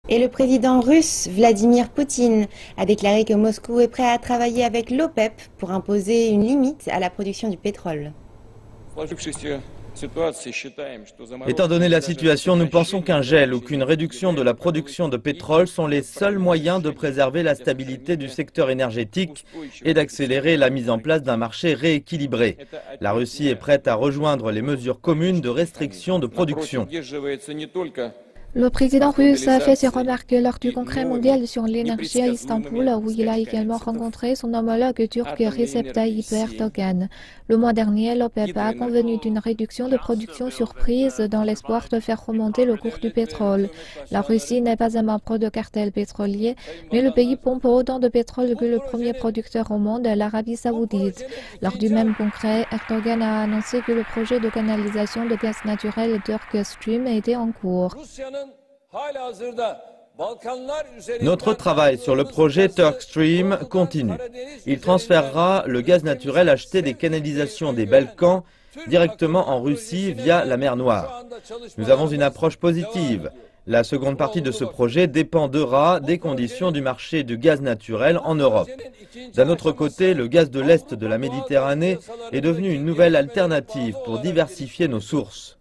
Et le président russe Vladimir Poutine a déclaré que Moscou est prêt à travailler avec l'OPEP pour imposer une limite à la production du pétrole. Étant donné la situation, nous pensons qu'un gel ou qu'une réduction de la production de pétrole sont les seuls moyens de préserver la stabilité du secteur énergétique et d'accélérer la mise en place d'un marché rééquilibré. La Russie est prête à rejoindre les mesures communes de restriction de production. Le président russe a fait ses remarques lors du Congrès mondial sur l'énergie à Istanbul, où il a également rencontré son homologue turc Recep Tayyip Erdogan. Le mois dernier, l'OPEP a convenu d'une réduction de production surprise dans l'espoir de faire remonter le cours du pétrole. La Russie n'est pas un membre de cartel pétrolier, mais le pays pompe autant de pétrole que le premier producteur au monde, l'Arabie saoudite. Lors du même congrès, Erdogan a annoncé que le projet de canalisation de gaz naturel Turk Stream était en cours. Notre travail sur le projet Turk Stream continue. Il transférera le gaz naturel acheté des canalisations des Balkans directement en Russie via la mer Noire. Nous avons une approche positive. La seconde partie de ce projet dépendra des conditions du marché du gaz naturel en Europe. D'un autre côté, le gaz de l'Est de la Méditerranée est devenu une nouvelle alternative pour diversifier nos sources.